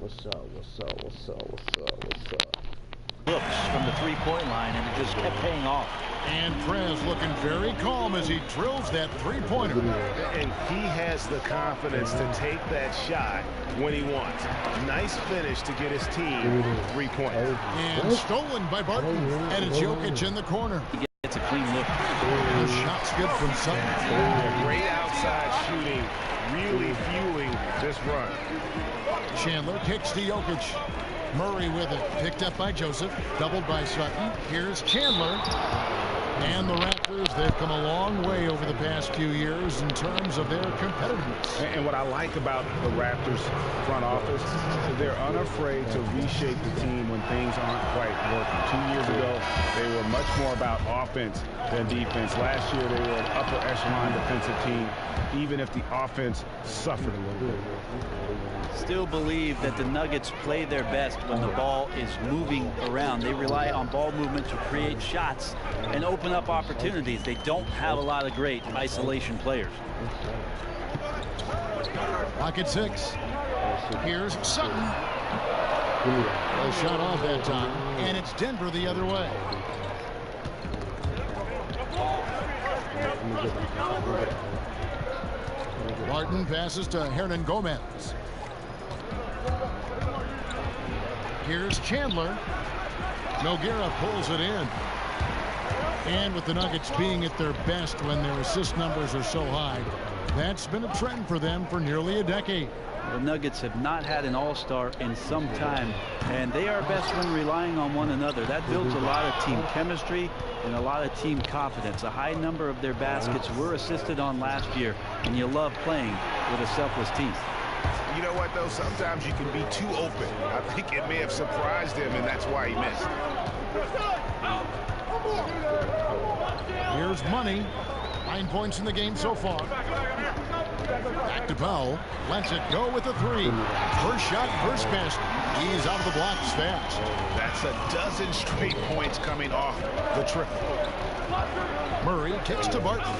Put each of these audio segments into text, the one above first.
What's up? What's up? What's up? What's up? What's up? Looks from the three-point line, and it just kept paying off. And Prez looking very calm as he drills that three-pointer. And he has the confidence to take that shot when he wants. Nice finish to get his team 3 points. And stolen by Barton. And it's Jokic in the corner. He gets a clean look. The shot's good from Sutton. Great outside shooting, really fueling this run. Chandler kicks to Jokic. Murray with it, picked up by Joseph, doubled by Sutton. Here's Chandler. And the Raptors, they've come a long way over the past few years in terms of their competitiveness. And what I like about the Raptors front office is they're unafraid to reshape the team when things aren't quite working. 2 years ago, they were much more about offense than defense. Last year, they were an upper echelon defensive team, even if the offense suffered a little bit. Still believe that the Nuggets play their best when the ball is moving around. They rely on ball movement to create shots and open up opportunities. They don't have a lot of great isolation players. Lock at 6. Here's Sutton. A shot off that time, and it's Denver the other way. Barton passes to Hernan Gomez. Here's Chandler. Nogueira pulls it in. And with the Nuggets being at their best when their assist numbers are so high, that's been a trend for them for nearly a decade. The Nuggets have not had an all-star in some time, and they are best when relying on one another. That builds a lot of team chemistry and a lot of team confidence. A high number of their baskets were assisted on last year, and you love playing with a selfless team. You know what, though? Sometimes you can be too open. I think it may have surprised him, and that's why he missed. Here's Money. 9 points in the game so far. Back to Powell. Lets it go with the 3. First shot, first pass. He's out of the blocks fast. That's a dozen straight points coming off the triple. Murray kicks to Barton.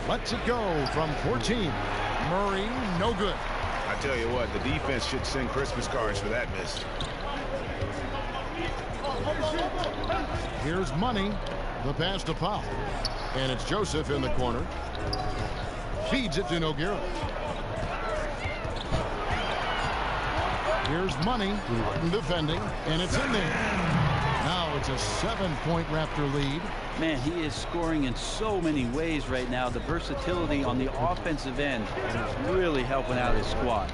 Lets it go from 14. Murray, no good. I tell you what, the defense should send Christmas cards for that miss. Here's Money. The pass to Powell. And it's Joseph in the corner. Feeds it to Nogueira. Here's Money defending, and it's in there. Now it's a 7-point Raptor lead. Man, he is scoring in so many ways right now. The versatility on the offensive end is really helping out his squad.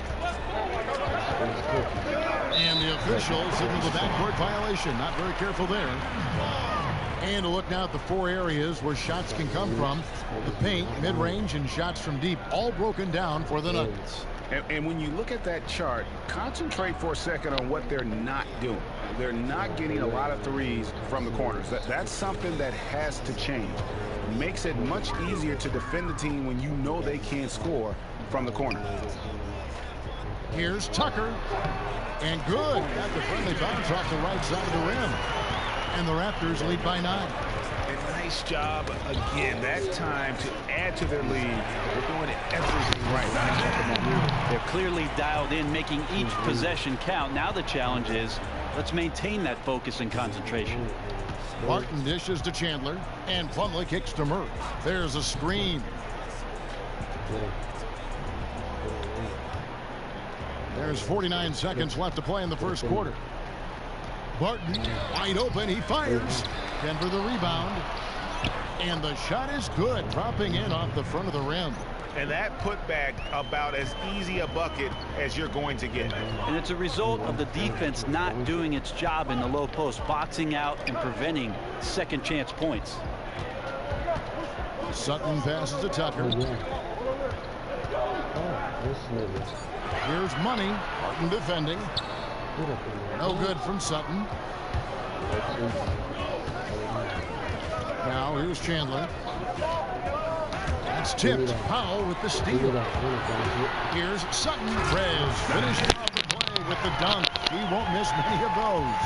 And the official signals a backcourt violation. Not very careful there. And a look now at the 4 areas where shots can come from. The paint, mid-range, and shots from deep, all broken down for the Nuggets. And when you look at that chart, concentrate for a second on what they're not doing. They're not getting a lot of threes from the corners. That's something that has to change. It makes it much easier to defend the team when you know they can't score from the corner. Here's Tucker. And good. Got the friendly bounce off the right side of the rim. And the Raptors lead by 9. A nice job again that time to add to their lead. They're doing everything right. They're clearly dialed in, making each possession count. Now the challenge is, let's maintain that focus and concentration. Barton dishes to Chandler, and Plumlee kicks to Murray. There's a screen. There's 49 seconds left to play in the first quarter. Barton wide open. He fires. Denver the rebound. And the shot is good, dropping in off the front of the rim. And that putback about as easy a bucket as you're going to get. And it's a result of the defense not doing its job in the low post, boxing out and preventing second chance points. Sutton passes to Tucker. Here's Money. Barton defending. No good from Sutton. Now here's Chandler. That's tipped. Powell with the steal. Here's Sutton. Prez finishing off the play with the dunk. He won't miss many of those.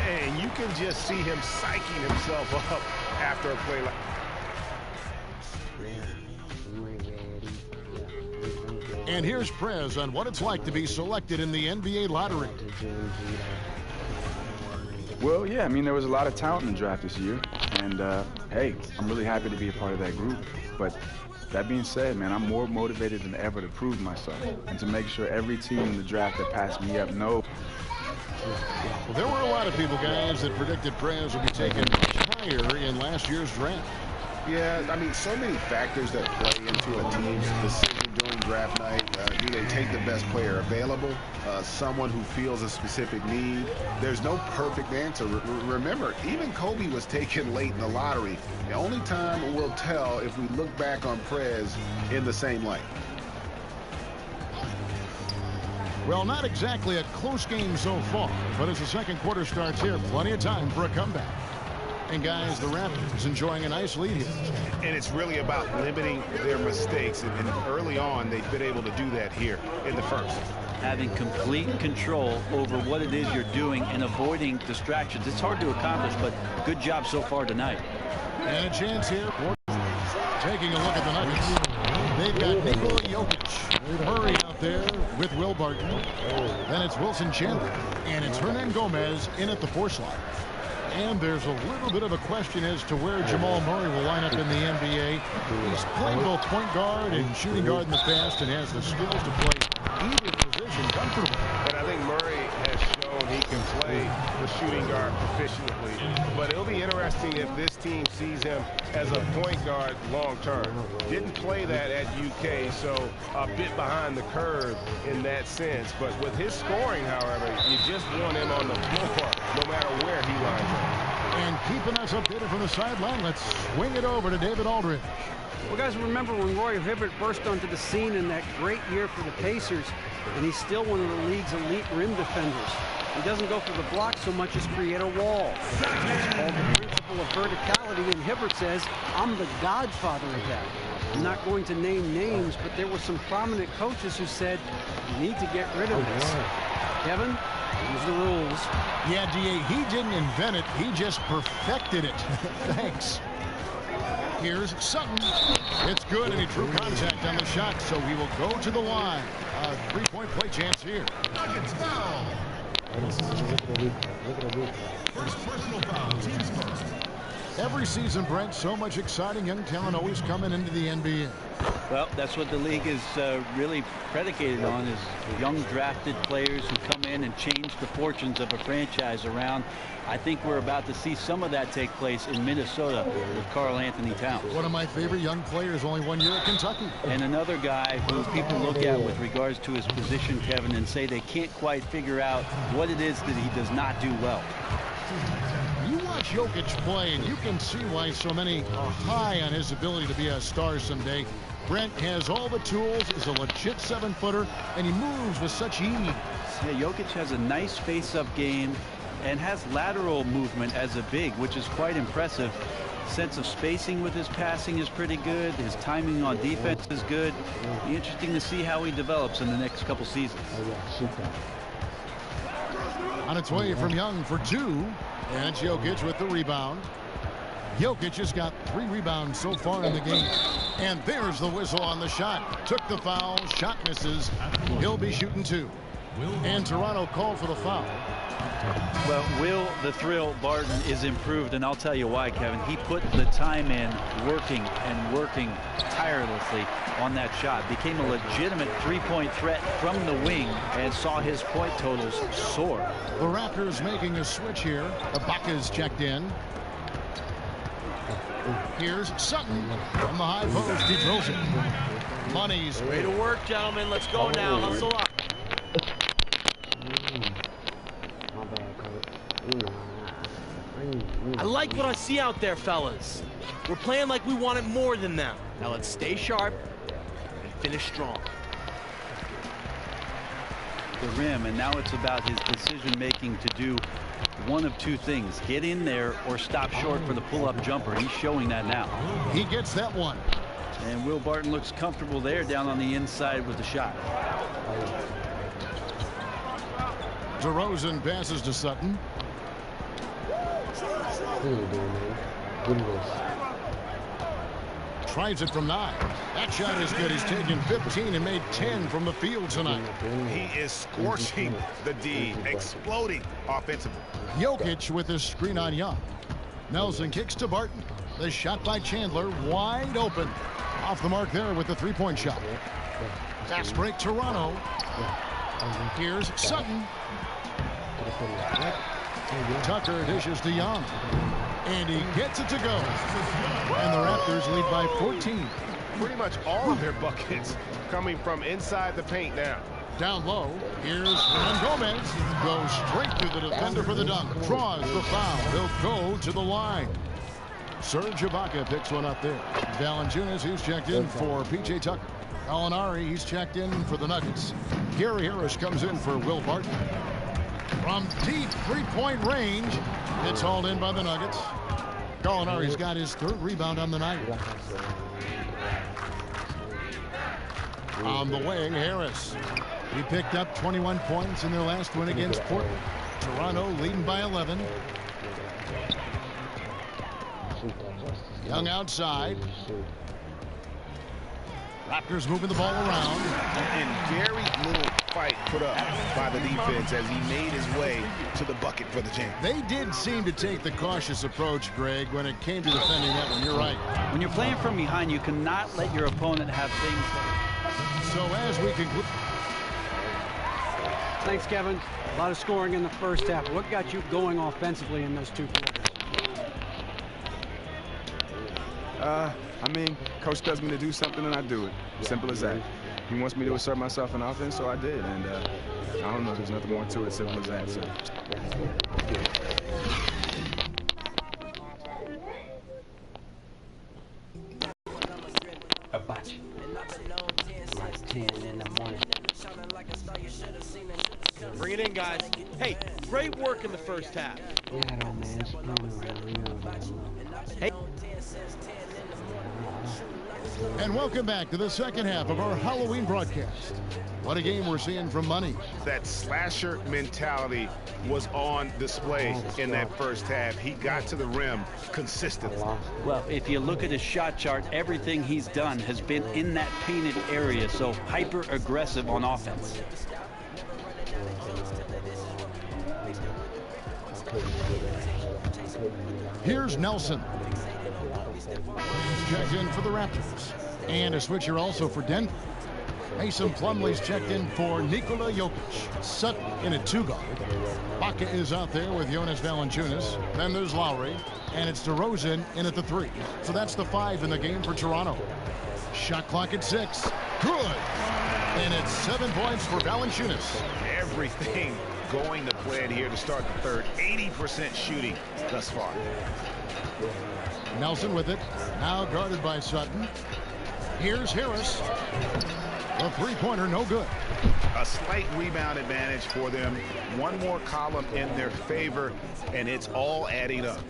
And you can just see him psyching himself up after a play like And here's Prez on what it's like to be selected in the NBA lottery. Well, yeah, I mean, there was a lot of talent in the draft this year. And, hey, I'm really happy to be a part of that group. But that being said, man, I'm more motivated than ever to prove myself and to make sure every team in the draft that passed me up knows. Well, there were a lot of people, guys, that predicted Prez would be taken much higher in last year's draft. Yeah, I mean, so many factors that play into a team's decision during draft night. Do they take the best player available? Someone who feels a specific need? There's no perfect answer. Remember, even Kobe was taken late in the lottery. The only time we'll tell if we look back on Prez in the same light. Well, not exactly a close game so far, but as the second quarter starts here, plenty of time for a comeback. And guys, the Raptors enjoying a nice lead here. And it's really about limiting their mistakes. And early on, they've been able to do that here in the first. Having complete control over what it is you're doing and avoiding distractions. It's hard to accomplish, but good job so far tonight. And a chance here for taking a look at the Nuggets. They've got Nikola Jokic, Murray out there with Will Barton. Then it's Wilson Chandler, and it's Hernan Gomez in at the 4 slot. And there's a little bit of a question as to where Jamal Murray will line up in the NBA. He's played both point guard and shooting guard in the past and has the skills to play either position comfortably. And I think Murray has shown he can play the shooting guard proficiently. But it'll be interesting if this team sees him as a point guard long term. Didn't play that at UK, so a bit behind the curve in that sense. But with his scoring, however, you just want him on the floor no matter where he lines up. And keeping us updated from the sideline, let's swing it over to David Aldridge. Well, guys, remember when Roy Hibbert burst onto the scene in that great year for the Pacers, and he's still one of the league's elite rim defenders. He doesn't go for the block so much as create a wall. It's called the principle of verticality, and Hibbert says, I'm the godfather of that. I'm not going to name names, but there were some prominent coaches who said, you need to get rid of this. Kevin, these are the rules. Yeah, D.A., he didn't invent it. He just perfected it. Thanks. Here's Sutton. It's good, and he drew contact on the shot, so he will go to the line. A three-point play chance here. Nuggets foul. First personal foul. Team's first. Every season, Brent, so much exciting young talent always coming into the NBA. Well, that's what the league is really predicated on, is young drafted players who come in and change the fortunes of a franchise around. I think we're about to see some of that take place in Minnesota with Karl Anthony Towns. One of my favorite young players, only 1 year at Kentucky. And another guy who people look at with regards to his position, Kevin, and say they can't quite figure out what it is that he does not do well. You watch Jokic play, and you can see why so many are high on his ability to be a star someday. Brent has all the tools, is a legit 7-footer, and he moves with such ease. Yeah, Jokic has a nice face-up game and has lateral movement as a big, which is quite impressive. Sense of spacing with his passing is pretty good. His timing on defense is good. Be interesting to see how he develops in the next couple seasons. On its way from Young for 2, and it's Jokic with the rebound. Jokic has got 3 rebounds so far in the game. And there's the whistle on the shot. Took the foul, shot misses. He'll be shooting 2. And Toronto called for the foul. Well, Will the Thrill Barton is improved, and I'll tell you why, Kevin. He put the time in, working tirelessly on that shot. Became a legitimate three-point threat from the wing and saw his point totals soar. The Raptors making a switch here. Ibaka's checked in. Here's Sutton from the high post. He drills it. Money's way to work, gentlemen. Let's go now. Hustle up. I like what I see out there, fellas. We're playing like we want it more than them. Now let's stay sharp and finish strong. The rim, and now it's about his decision-making to do one of 2 things: get in there or stop short for the pull-up jumper. He's showing that now. He gets that one. And Will Barton looks comfortable there down on the inside with the shot. DeRozan passes to Sutton. tries it from 9. That shot is good. He's taken 15 and made 10 from the field tonight. He is scorching the D, exploding offensively. Jokic with his screen on Young. Nelson kicks to Barton. The shot by Chandler, wide open. Off the mark there with the three-point shot. Fast break, Toronto. Here's Sutton. Tucker dishes to Young. And he gets it to go. And the Raptors lead by 14. Pretty much all of their buckets coming from inside the paint now. Down low, here's Gomez. Goes straight through the defender for the dunk. Draws the foul. He'll go to the line. Serge Ibaka picks one up there. Valanciunas, he's checked in for P.J. Tucker. Gallinari, he's checked in for the Nuggets. Gary Harris comes in for Will Barton. From deep three-point range, it's hauled in by the Nuggets. Gallinari's got his 3rd rebound on the night. On the wing, Harris. He picked up 21 points in their last win against Portland. Toronto leading by 11. Young outside. Raptors moving the ball around. And very little fight put up by the defense as he made his way to the bucket for the jam. They did seem to take the cautious approach, Greg, when it came to defending that one. You're right. When you're playing from behind, you cannot let your opponent have things. So as we conclude. Thanks, Kevin. A lot of scoring in the first half. What got you going offensively in those 2 quarters? I mean, coach tells me to do something and I do it. Simple as that. He wants me to assert myself in offense, so I did. And I don't know, there's nothing more to it, simple as that. So. Bring it in, guys. Hey, great work in the first half. Hey. And welcome back to the second half of our Halloween broadcast. What a game we're seeing from Money. That slasher mentality was on display in that first half. He got to the rim consistently. Well, if you look at his shot chart, everything he's done has been in that painted area, so hyper-aggressive on offense. Here's Nelson. He's checked in for the Raptors. And a switcher also for Denver. Mason Plumlee's checked in for Nikola Jokic. Sutton in at 2 guard. Baca is out there with Jonas Valanciunas. Then there's Lowry. And it's DeRozan in at the 3. So that's the 5 in the game for Toronto. Shot clock at 6. Good. And it's 7 points for Valanciunas. Everything going to plan here to start the third. 80% shooting thus far. Nelson with it. Now guarded by Sutton. Here's Harris. The three-pointer, no good. A slight rebound advantage for them. One more column in their favor, and it's all adding up.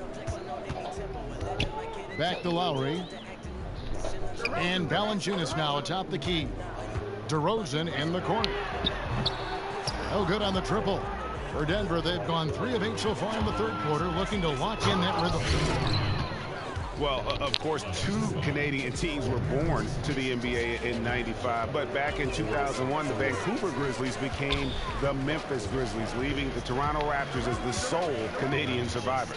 Back to Lowry. And Valanciunas now atop the key. DeRozan in the corner. No good on the triple. For Denver, they've gone 3 of 8 so far in the third quarter, looking to lock in that rhythm. Well, of course, 2 Canadian teams were born to the NBA in '95, but back in 2001, the Vancouver Grizzlies became the Memphis Grizzlies, leaving the Toronto Raptors as the sole Canadian survivor.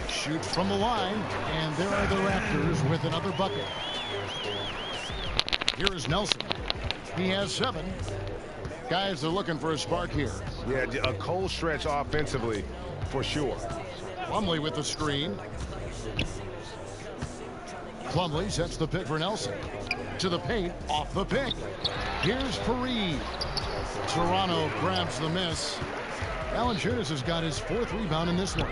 Shoots from the line, and there are the Raptors with another bucket. Here is Nelson. He has 7. Guys are looking for a spark here. Yeah, a cold stretch offensively, for sure. Plumlee with the screen. Plumlee sets the pick for Nelson. To the paint, off the pick. Here's Fareed. Toronto grabs the miss. Valanciunas has got his 4th rebound in this one.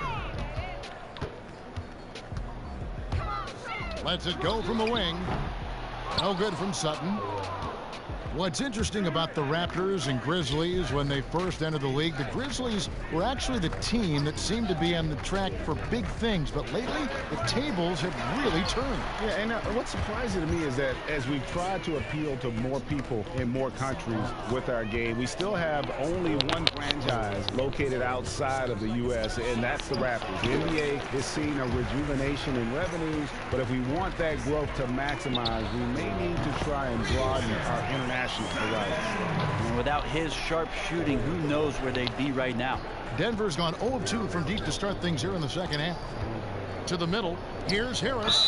Lets it go from the wing. No good from Sutton. What's interesting about the Raptors and Grizzlies when they first entered the league, the Grizzlies were actually the team that seemed to be on the track for big things, but lately the tables have really turned. Yeah, and what's surprising to me is that as we've tried to appeal to more people in more countries with our game, we still have only one franchise located outside of the U.S., and that's the Raptors. The NBA is seeing a rejuvenation in revenues, but if we want that growth to maximize, we may need to try and broaden our international horizons. And without his sharp shooting, who knows where they'd be right now. Denver's gone 0-2 from deep to start things here in the second half. To the middle, here's Harris.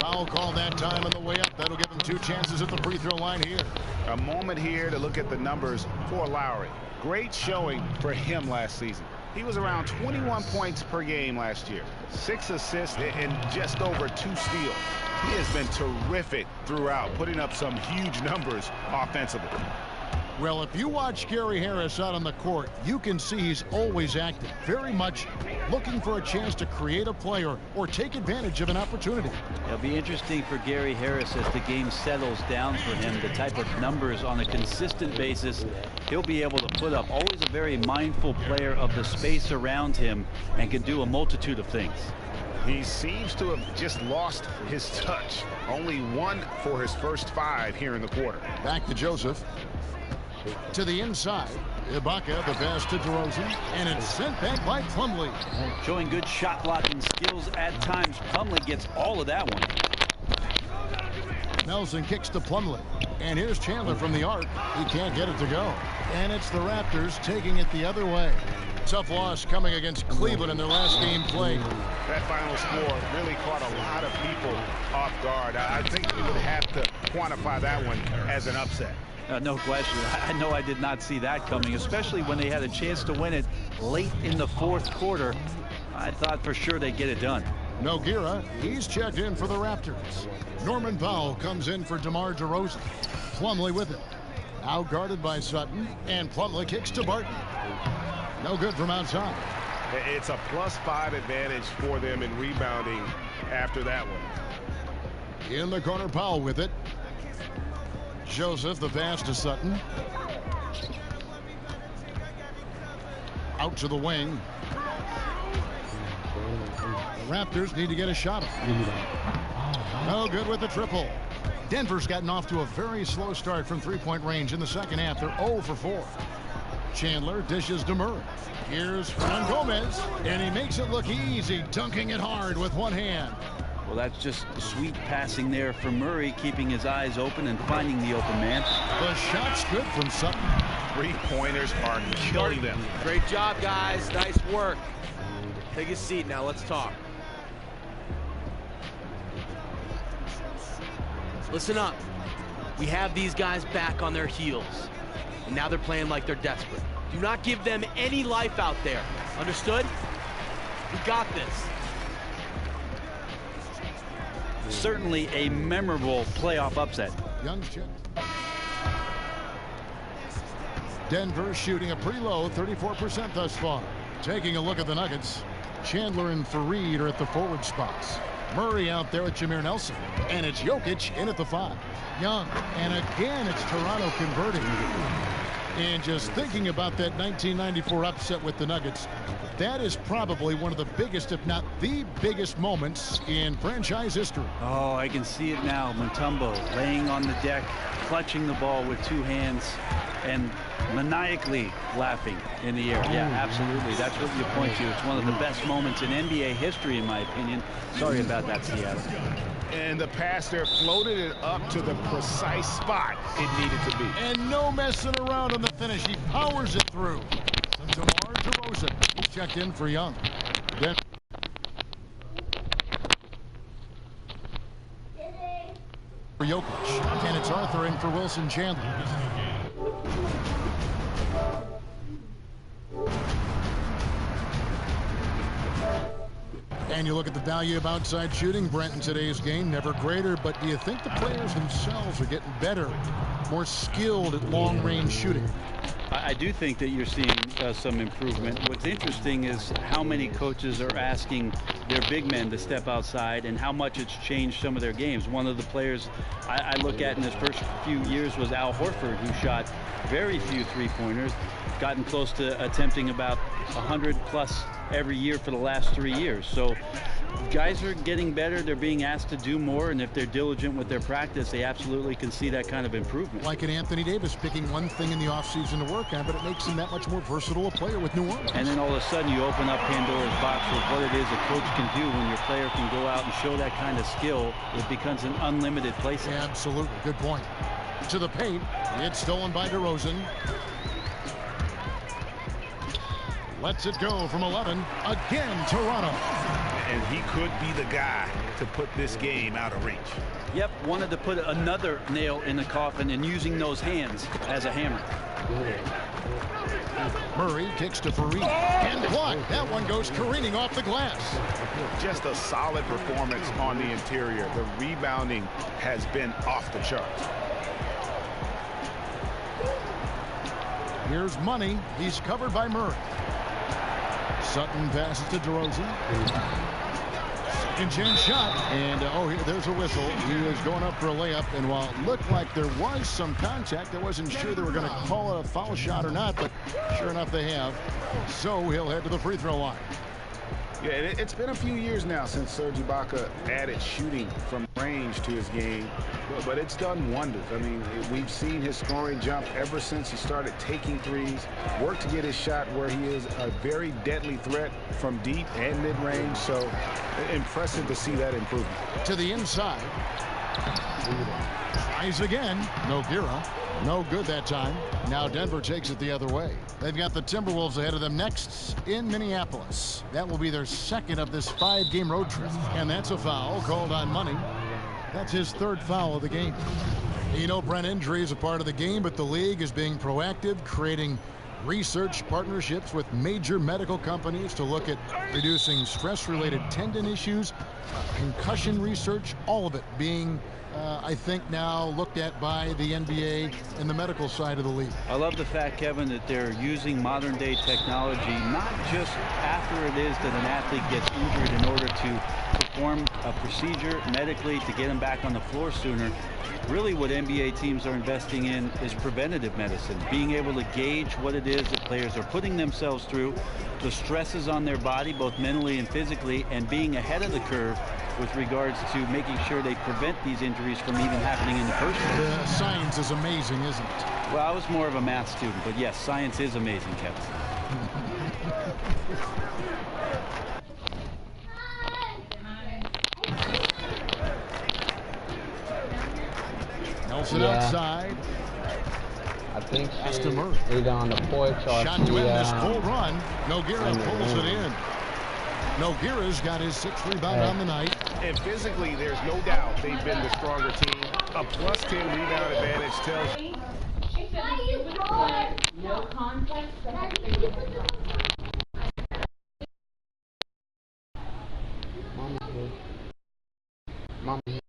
Foul call that time on the way up. That'll give him 2 chances at the free throw line here. A moment here to look at the numbers for Lowry. Great showing for him last season. He was around 21 points per game last year, 6 assists and just over 2 steals. He has been terrific throughout, putting up some huge numbers offensively. Well, if you watch Gary Harris out on the court, you can see he's always active, very much looking for a chance to create a play or take advantage of an opportunity. It'll be interesting for Gary Harris as the game settles down for him, the type of numbers on a consistent basis he'll be able to put up. Always a very mindful player of the space around him and can do a multitude of things. He seems to have just lost his touch. Only 1 for his first 5 here in the quarter. Back to Joseph. To the inside. Ibaka, the pass to DeRozan, and it's sent back by Plumlee. Showing good shot blocking skills at times. Plumlee gets all of that one. Nelson kicks to Plumlee. And here's Chandler from the arc. He can't get it to go. And it's the Raptors taking it the other way. Tough loss coming against Cleveland in their last game played. That final score really caught a lot of people off guard. I think we would have to quantify that one as an upset. No question. I know I did not see that coming, especially when they had a chance to win it late in the 4th quarter. I thought for sure they'd get it done. Nogueira, he's checked in for the Raptors. Norman Powell comes in for DeMar DeRozan. Plumlee with it. Out guarded by Sutton, and Plumlee kicks to Barton. No good from outside. It's a +5 advantage for them in rebounding after that one. In the corner, Powell with it. Joseph, the pass to Sutton. Out to the wing. The Raptors need to get a shot up. No good with the triple. Denver's gotten off to a very slow start from 3-point range in the second half. They're 0 for 4. Chandler dishes to Murray. Here's Fran Gomez, and he makes it look easy, dunking it hard with one hand. Well, that's just sweet passing there for Murray, keeping his eyes open and finding the open man. The shot's good from Sutton. 3-pointers are killing them. Great job, guys. Nice work. Take a seat now. Let's talk. Listen up. We have these guys back on their heels, and now they're playing like they're desperate. Do not give them any life out there. Understood? We got this. Certainly a memorable playoff upset. Young's check. Denver shooting a pretty low 34% thus far. Taking a look at the Nuggets. Chandler and Fareed are at the forward spots. Murray out there at Jameer Nelson. And it's Jokic in at the 5. Young. And again, it's Toronto converting. And just thinking about that 1994 upset with the Nuggets, that is probably one of the biggest, if not the biggest moments in franchise history. Oh, I can see it now. Mutombo laying on the deck, clutching the ball with 2 hands, and maniacally laughing in the air. Yeah, absolutely. That's what you point to. It's one of the best moments in NBA history, in my opinion. Sorry about that, Seattle. And the pass there floated it up to the precise spot it needed to be. And no messing around on the finish. He powers it through. DeMar DeRozan. He's checked in for Young. Then for Jokic. And it's Arthur in for Wilson Chandler. And you look at the value of outside shooting, Brent, in today's game, never greater, but do you think the players themselves are getting better, more skilled at long-range shooting? I do think that you're seeing some improvement. What's interesting is how many coaches are asking their big men to step outside and how much it's changed some of their games. One of the players I look at in his first few years was Al Horford, who shot very few three-pointers, gotten close to attempting about 100 plus every year for the last 3 years. So guys are getting better. They're being asked to do more, and if they're diligent with their practice, they absolutely can see that kind of improvement. Like an Anthony Davis picking one thing in the offseason to work on, but it makes him that much more versatile a player with New Orleans. And then all of a sudden you open up Pandora's box with what it is a coach can do when your player can go out and show that kind of skill. It becomes an unlimited place. Absolutely. Good point. To the paint. It's stolen by DeRozan. Lets it go from 11. Again, Toronto. And he could be the guy to put this game out of reach. Yep, wanted to put another nail in the coffin and using those hands as a hammer. Murray kicks to Fareed. And blocked. That one goes careening off the glass. Just a solid performance on the interior. The rebounding has been off the charts. Here's Money. He's covered by Murray. Sutton passes to DeRozan. Second chance shot. And, there's a whistle. He is going up for a layup. And while it looked like there was some contact, I wasn't sure they were going to call it a foul shot or not. But sure enough, they have. So he'll head to the free throw line. Yeah, it's been a few years now since Serge Ibaka added shooting from range to his game, but it's done wonders. I mean, we've seen his scoring jump ever since he started taking threes, worked to get his shot where he is a very deadly threat from deep and mid-range, so impressive to see that improvement. To the inside. Tries again. Nogueira. No good that time. Now Denver takes it the other way. They've got the Timberwolves ahead of them next in Minneapolis. That will be their second of this 5-game road trip. And that's a foul called on Money. That's his third foul of the game. You know, Brent, injury is a part of the game, but the league is being proactive, creating research partnerships with major medical companies to look at reducing stress-related tendon issues, concussion research, all of it being I think now looked at by the NBA and the medical side of the league. I love the fact, Kevin, that they're using modern day technology, not just after it is that an athlete gets injured in order to perform a procedure medically to get him back on the floor sooner. Really what NBA teams are investing in is preventative medicine, being able to gauge what it is that players are putting themselves through, the stresses on their body, both mentally and physically, and being ahead of the curve with regards to making sure they prevent these injuries from even happening in the first place. The science is amazing, isn't it? Well, I was more of a math student, but yes, science is amazing, Kevin. Nelson outside. I think Pass to she's Murray. either on the porch or Shot to end this full run. Nogueira pulls it in. Nogueira's got his 6th rebound on the night. And physically, there's no doubt they've been the stronger team. A plus 10 rebound advantage tells you. No context. Mommy.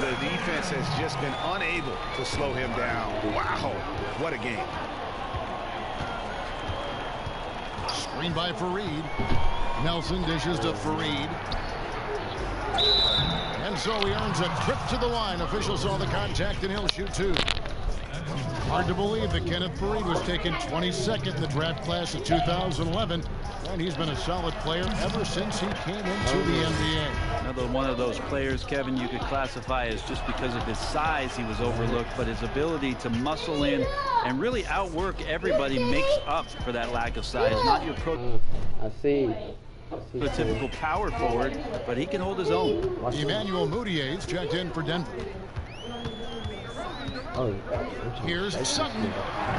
The defense has just been unable to slow him down. Wow, what a game. Screen by Fareed. Nelson dishes to Fareed. And so he earns a trip to the line. Officials saw the contact and he'll shoot 2. Hard to believe that Kenneth Fareed was taken 22nd in the draft class of 2011, and he's been a solid player ever since he came into the NBA. Another one of those players, Kevin, you could classify as just because of his size he was overlooked, but his ability to muscle in and really outwork everybody makes up for that lack of size. Not your I see. The typical power forward, but he can hold his own. Emmanuel Moutier's checked in for Denver. Here's Sutton,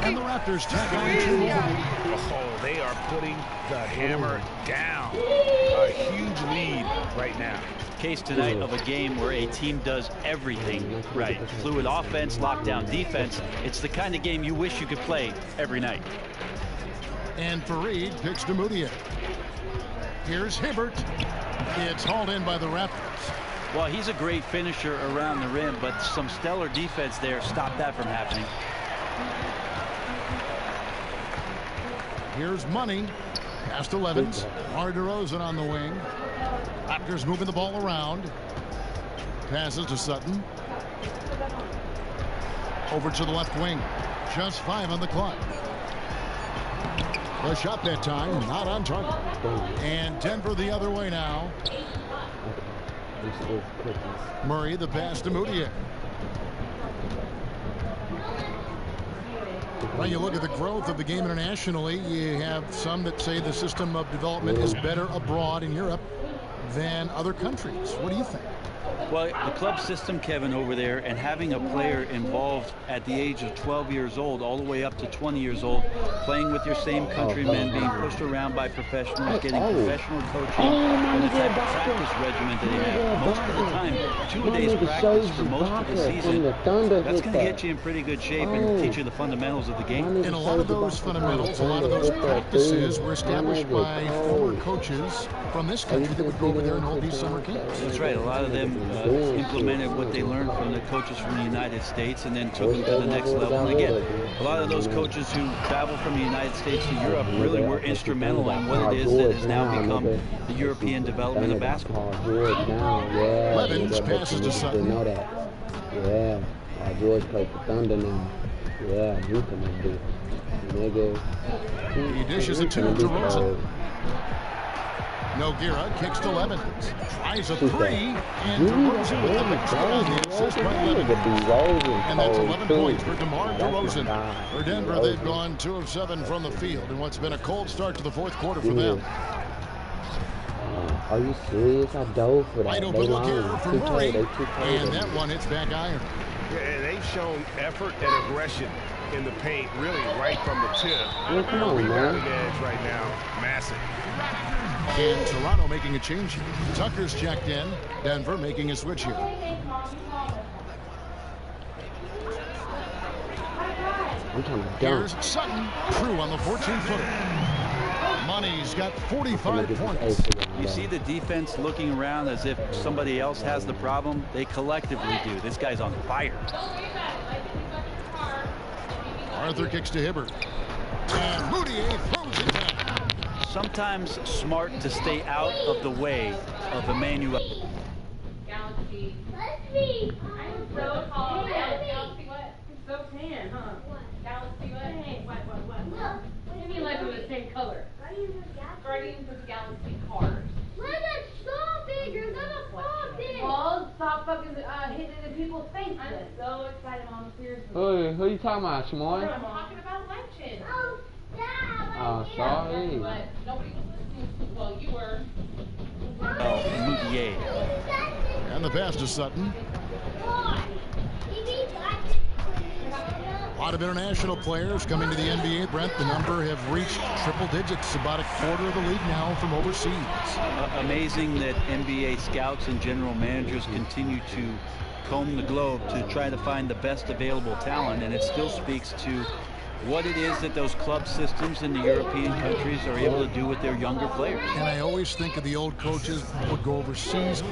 and the Raptors tack on 2 more. Oh, they are putting the hammer down. A huge lead right now. Case tonight of a game where a team does everything right. Fluid offense, lockdown defense. It's the kind of game you wish you could play every night. And Fareed picks to Moutier. Here's Hibbert. It's hauled in by the Raptors. Well, he's a great finisher around the rim, but some stellar defense there stopped that from happening. Here's Money. Past 11s. Mar DeRozan on the wing. Raptors moving the ball around. Passes to Sutton. Over to the left wing. Just 5 on the clock. The shot that time, not on target. And Denver the other way now. Murray the pass to Moutier. When you look at the growth of the game internationally, you have some that say the system of development is better abroad in Europe than other countries. What do you think? Well, the club system, Kevin, over there, and having a player involved at the age of 12 years old all the way up to 20 years old, playing with your same countrymen, being pushed around by professionals, getting professional coaching, and the type of practice regimen that they have. Most of the time, 2-a-days practice for most of the season. That's going to get you in pretty good shape and teach you the fundamentals of the game. And a lot of those fundamentals, a lot of those practices were established by former coaches from this country that would go over there and hold these summer camps. That's right. A lot of them implemented what they learned from the coaches from the United States and then took them to the next level. And again, a lot of those coaches who traveled from the United States to Europe really were instrumental in what it is that has now become the European development of basketball. Levens passes to Sutton. Yeah, George plays for Thunder now. Yeah, you can do it. Nigga. He dishes it to DeRozan. Nogueira kicks to Levens. Tries a three, and DeRozan with the next one. The assist by Levens. And that's 11 points for DeMar DeRozan. For Denver, they've gone 2 of 7 from the field in what's been a cold start to the fourth quarter for them. Are you serious? I dove for that. Wide open look here for Murray. And that one hits back iron. Yeah, and they've shown effort and aggression in the paint, really right from the tip. Yeah, come on, man. Edge right now, massive. And Toronto making a change here. Tucker's checked in. Denver making a switch here. I'm trying to Here's Sutton. True on the 14-footer. Money's got 45 points. You see the defense looking around as if somebody else has the problem. They collectively do. This guy's on fire. Arthur kicks to Hibbert. And Moutier throws it down. Sometimes smart to stay out of the way of Emmanuel. Galaxy. I'm so tall. Galaxy what? It's so tan, huh? Galaxy what? What? What do you mean like we're the same color? Guardians of the Galaxy cars. Look at stop it! You're gonna stop it! Well, stop fucking hitting it in people's faces. I'm so excited, Mom. Seriously. Who you talking about, Shmoy? I'm talking about luncheon. Oh, Dad! Oh, sorry. But nobody was listening. Well, you were. Moutier. And the pass to Sutton. A lot of international players coming to the NBA, Brent. The number have reached triple digits, about a quarter of the league now from overseas. Amazing that NBA scouts and general managers continue to comb the globe to try to find the best available talent, and it still speaks to what it is that those club systems in the European countries are able to do with their younger players. And I always think of the old coaches would go overseas,